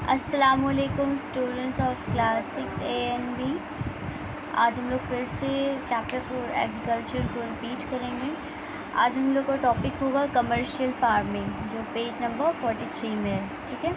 अस्सलामुअलैकुम students of class 6 A and B. आज हम लोग फिर से चैप्टर 4 एग्रीकल्चर को रिपीट करेंगे। आज हम लोग का टॉपिक होगा कमर्शियल फार्मिंग, जो पेज नंबर 43 में है। ठीक है,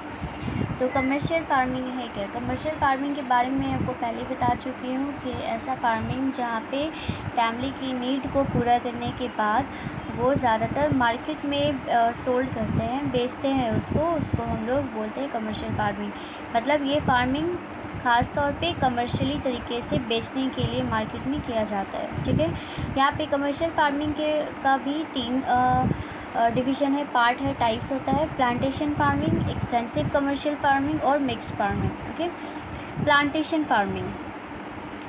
तो कमर्शियल फार्मिंग है क्या? कमर्शियल फार्मिंग के बारे में आपको पहले बता चुकी हूँ कि ऐसा फार्मिंग जहाँ पे फैमिली की नीड को पूरा करने के बाद वो ज़्यादातर मार्केट में सोल्ड करते हैं, बेचते हैं उसको हम लोग बोलते हैं कमर्शियल फार्मिंग। मतलब ये फार्मिंग ख़ास तौर पे कमर्शियली तरीके से बेचने के लिए मार्केट में किया जाता है। ठीक है, यहाँ पे कमर्शियल फार्मिंग का भी तीन डिवीज़न है, पार्ट है, टाइप्स होता है। Plantation farming, extensive commercial farming और mixed farming. Okay, plantation farming.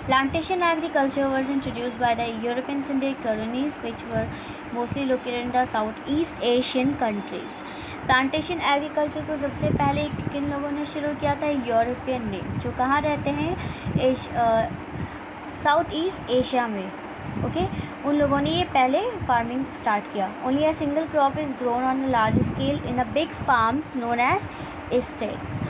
Plantation agriculture was introduced by the Europeans in their colonies, which were mostly located in the Southeast Asian countries. Plantation agriculture को सबसे पहले किन लोगों ने शुरू किया था? यूरोपियन ने, जो कहाँ रहते हैं? साउथ ईस्ट एशिया में। ओके, उन लोगों ने ये पहले फार्मिंग स्टार्ट किया। Only a single crop is grown on a large scale in a big farms known as estates.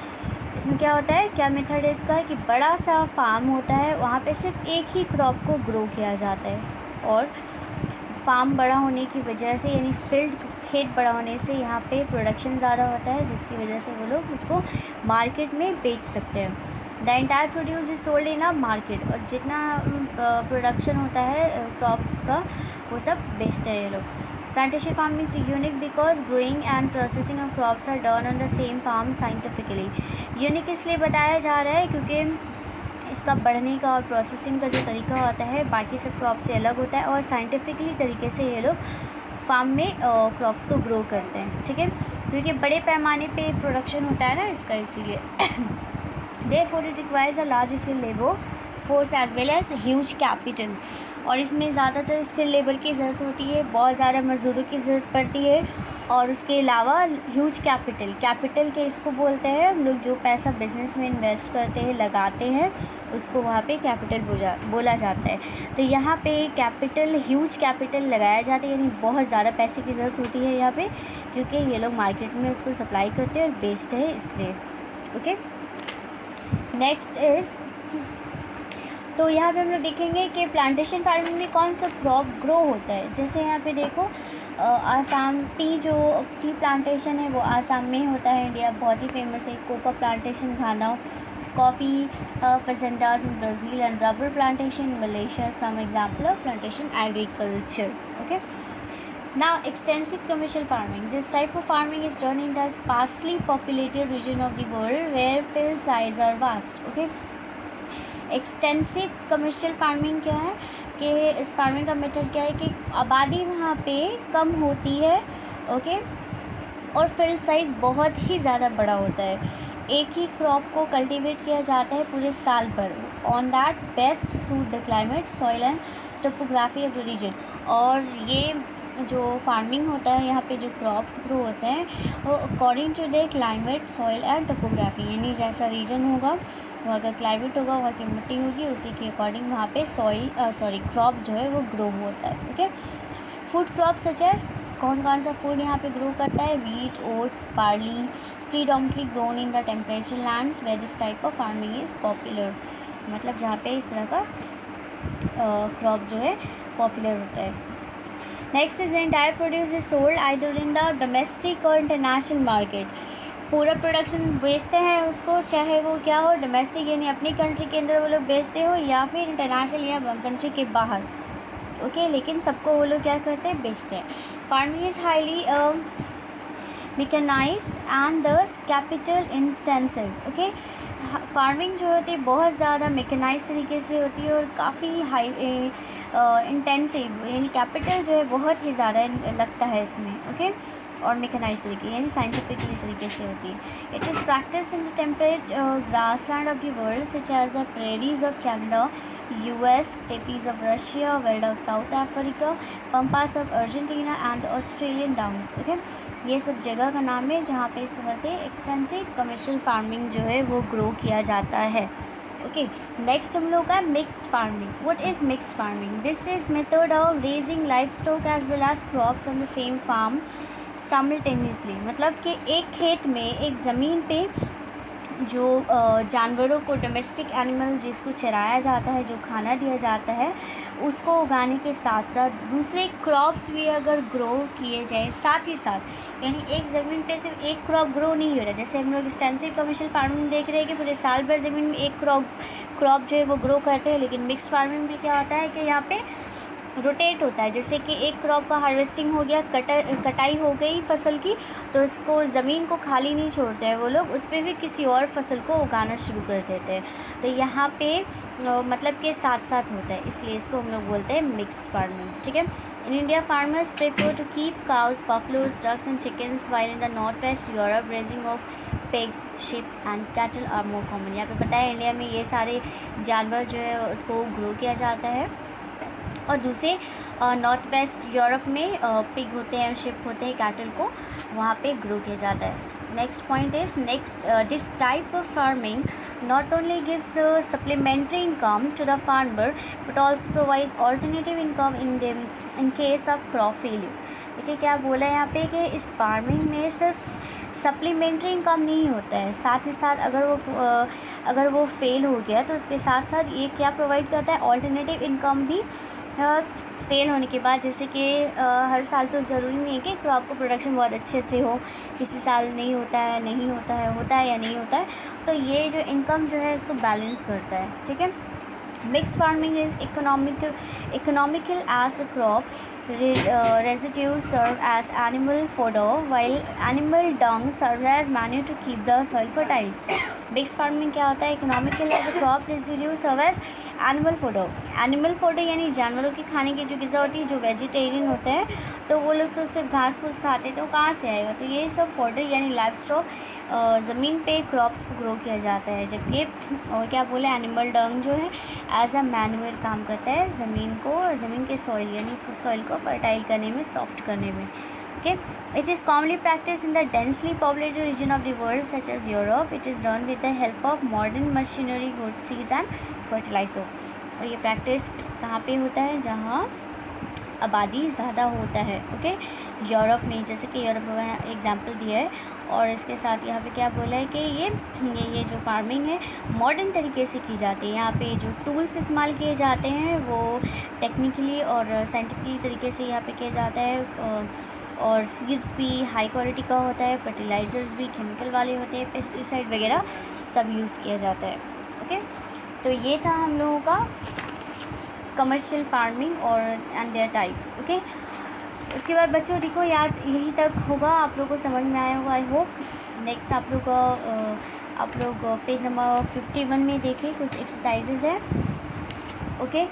इसमें क्या होता है, क्या मेथड है इसका, कि बड़ा सा फार्म होता है, वहाँ पे सिर्फ एक ही क्रॉप को ग्रो किया जाता है, और फार्म बड़ा होने की वजह से, यानी फील्ड खेत बड़ा होने से यहाँ पे प्रोडक्शन ज़्यादा होता है, जिसकी वजह से वो लोग इसको मार्केट में बेच सकते हैं। The entire produce is sold in a market, और जितना प्रोडक्शन होता है क्रॉप्स का वो सब बेचते हैं ये लोग। Plantation farming is unique because growing and processing of crops are done on the same farm scientifically. Unique इसलिए बताया जा रहा है क्योंकि इसका बढ़ने का और प्रोसेसिंग का जो तरीका होता है बाकी सब क्रॉप से अलग होता है, और साइंटिफिकली तरीके से ये लोग फार्म में क्रॉप्स को ग्रो करते हैं। ठीक है, क्योंकि बड़े पैमाने पे प्रोडक्शन होता है ना इसका, इसीलिए therefore it requires a large scale labor force as well as huge capital, और इसमें ज़्यादातर स्किल लेबर की ज़रूरत होती है, बहुत ज़्यादा मज़दूरों की ज़रूरत पड़ती है, और उसके अलावा ह्यूज कैपिटल के इसको बोलते हैं हम लोग, जो पैसा बिज़नेस में इन्वेस्ट करते हैं, लगाते हैं, उसको वहाँ पे कैपिटल बोला जाता है। तो यहाँ पे कैपिटल, ह्यूज कैपिटल लगाया जाता है, यानी बहुत ज़्यादा पैसे की ज़रूरत होती है यहाँ पे, क्योंकि ये लोग मार्केट में उसको सप्लाई करते हैं और बेचते हैं, इसलिए। ओके, नेक्स्ट इज़, तो यहाँ पे हम लोग देखेंगे कि प्लांटेशन फार्मिंग में कौन सा क्रॉप ग्रो होता है। जैसे यहाँ पे देखो, आसाम टी प्लांटेशन है वो आसाम में होता है, इंडिया बहुत ही फेमस है। Cocoa plantation Ghana, coffee fazendas in Brazil and rubber plantation in Malaysia some example of plantation agriculture. Okay, now extensive commercial farming, this type of farming is done in the sparsely populated region of the world where field size are vast. Okay, extensive commercial farming क्या है कि इस farming का method क्या है कि आबादी वहाँ पे कम होती है, ओके, और फील्ड साइज़ बहुत ही ज़्यादा बड़ा होता है। एक ही क्रॉप को कल्टीवेट किया जाता है पूरे साल भर, on that best suit the climate soil and topography of the region. और ये जो फार्मिंग होता है, यहाँ पे जो क्रॉप्स ग्रो होते हैं वो according to the climate soil and topography, यानी जैसा रीजन होगा, वहाँ का क्लाइमेट होगा, वहाँ की मिट्टी होगी, उसी के अकॉर्डिंग वहाँ पे क्रॉप्स जो है वो ग्रो होता है। Okay, food crop such as, कौन सा फूड यहाँ पे ग्रो करता है? Wheat, oats, barley, predominantly grown in the temperature lands where this type of farming is popular. मतलब जहाँ पे इस तरह का क्रॉप जो है पॉपुलर होता है। Next is entire produce is sold either in the domestic और इंटरनेशनल मार्केट। पूरा प्रोडक्शन बेचते हैं उसको, चाहे वो क्या हो, डोमेस्टिक यानी अपनी कंट्री के अंदर वो लोग बेचते हो, या फिर इंटरनेशनल या कंट्री के बाहर। ओके, लेकिन सबको वो लोग क्या करते हैं, बेचते हैं। Farming is highly mechanised and this capital intensive. Okay, farming जो होती है बहुत ज़्यादा मैकेनाइज तरीके से होती है और काफ़ी हाई इंटेंसिव, यानी कैपिटल जो है बहुत ही ज़्यादा लगता है इसमें। ओके, और मैकेनाइज तरीके यानी साइंटिफिकली तरीके से होती है। It is practice in the temperate grassland of the world such as the prairies of Canada, US, steppes of Russia, wild of South Africa, pampas of Argentina and Australian downs। Okay, ये सब जगह का नाम है जहाँ पे इस तरह से एक्सटेंसिव कमर्शियल फार्मिंग जो है वो ग्रो किया जाता है। ओके, नेक्स्ट हम लोग का mixed farming. What is mixed farming? This is method of raising life stock as well as crops on the same farm simultaneously. मतलब कि एक खेत में, एक ज़मीन पे जो जानवरों को, डोमेस्टिक एनिमल जिसको चराया जाता है, जो खाना दिया जाता है, उसको उगाने के साथ साथ दूसरे क्रॉप्स भी अगर ग्रो किए जाए साथ ही साथ, यानी एक ज़मीन पे सिर्फ एक क्रॉप ग्रो नहीं हो रहा। जैसे हम लोग एक्सटेंसिव कमर्शियल फार्मिंग देख रहे हैं कि पूरे साल भर ज़मीन में एक क्रॉप जो है वो ग्रो करते हैं, लेकिन मिक्स फार्मिंग में क्या होता है कि यहाँ पे रोटेट होता है। जैसे कि एक क्रॉप का हार्वेस्टिंग हो गया, कटाई हो गई फसल की, तो इसको ज़मीन को खाली नहीं छोड़ते हैं वो लोग, उस पर भी किसी और फसल को उगाना शुरू कर देते हैं। तो यहाँ पे मतलब कि साथ साथ होता है, इसलिए इसको हम लोग बोलते हैं मिक्स्ड फार्मिंग। ठीक है। In India farmers prefer to keep cows, buffaloes, ducks and chickens, while in the north west Europe raising of pigs, sheep and cattle are more common. यहाँ पे पता है इंडिया में ये सारे जानवर जो है उसको ग्रो किया जाता है, और दूसरे नॉर्थ वेस्ट यूरोप में पिग होते हैं, शिप होते हैं, कैटल को वहाँ पे ग्रो किया जाता है। Next point is this type of farming not only gives supplementary income to the farmer but also provides alternative income in case of crop failure। देखिए क्या बोला है यहाँ पे कि इस फार्मिंग में सिर्फ सप्लीमेंट्री इनकम नहीं होता है, साथ ही साथ अगर वो फेल हो गया तो उसके साथ साथ ये क्या प्रोवाइड करता है, ऑल्टरनेटिव इनकम भी फेल होने के बाद। जैसे कि हर साल तो ज़रूरी नहीं है कि क्रॉप का प्रोडक्शन बहुत अच्छे से हो, किसी साल नहीं होता है, नहीं होता है, होता है या नहीं होता है, तो ये जो इनकम जो है इसको बैलेंस करता है। ठीक है। Mix farming is economical as the crop residues serve as animal fodder while animal dung serves as manure to keep the soil fertile। Mix farming क्या होता है, economical as a crop residue serve as animal fodder. Animal fodder यानी जानवरों की खाने की जो ग़िज़ा होती है, जो वेजिटेरियन होते हैं, तो वो लोग तो सिर्फ घास फूस खाते हैं, तो कहाँ से आएगा, तो ये सब फूडर यानी लाइव स्टॉक ज़मीन पे क्रॉप्स को ग्रो किया जाता है। जबकि और क्या बोले, एनिमल डंग जो है एज अ मैन्यूअर काम करता है ज़मीन के सॉइल यानी सॉइल को फर्टाइल करने में, सॉफ्ट करने में। Okay, it is commonly practiced in the densely populated region of the world such as Europe. It is done with the help of modern machinery, good seeds and fertilizer। और ये practice कहाँ पे होता है, जहाँ आबादी ज़्यादा होता है। ओके, यूरोप में, जैसे कि यूरोप में एग्जांपल दिया है, और इसके साथ यहाँ पे क्या बोला है कि ये जो फार्मिंग है मॉडर्न तरीके से की जाती है। यहाँ पे जो टूल्स इस्तेमाल किए जाते हैं वो टेक्निकली और साइंटिफिकली तरीके से यहाँ पे किया जाता है, और सीड्स भी हाई क्वालिटी का होता है, फर्टिलाइज़र्स भी केमिकल वाले होते हैं, पेस्टिसाइड वगैरह सब यूज़ किया जाता है। ओके, तो ये था हम लोगों का कमर्शियल फार्मिंग और एंड देयर टाइप्स। ओके, उसके बाद बच्चों देखो यार यहीं तक होगा, आप लोगों को समझ में आया होगा आई होप। नेक्स्ट आप लोग पेज नंबर 51 में देखें, कुछ एक्सरसाइजेज है। ओके,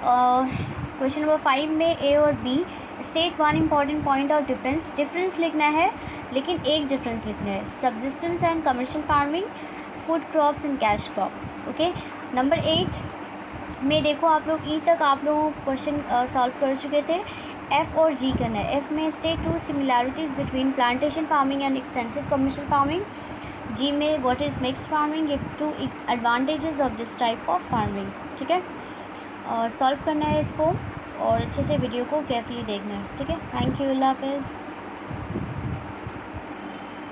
क्वेश्चन नंबर 5 में ए और B, state one important point of difference लिखना है, लेकिन एक डिफरेंस लिखना है, subsistence and commercial farming, food crops and cash crop. Okay, number 8 में देखो आप लोग ई तक आप लोग क्वेश्चन सॉल्व कर चुके थे। एफ़ और जी करना है। एफ़ में state two similarities between plantation farming and extensive commercial farming. G में what is mixed farming, give two advantages of this type of farming. ठीक है, सॉल्व करना है इसको और अच्छे से वीडियो को केयरफुली देखना है। ठीक है, थैंक यू, अल्लाह हाफ़िज़।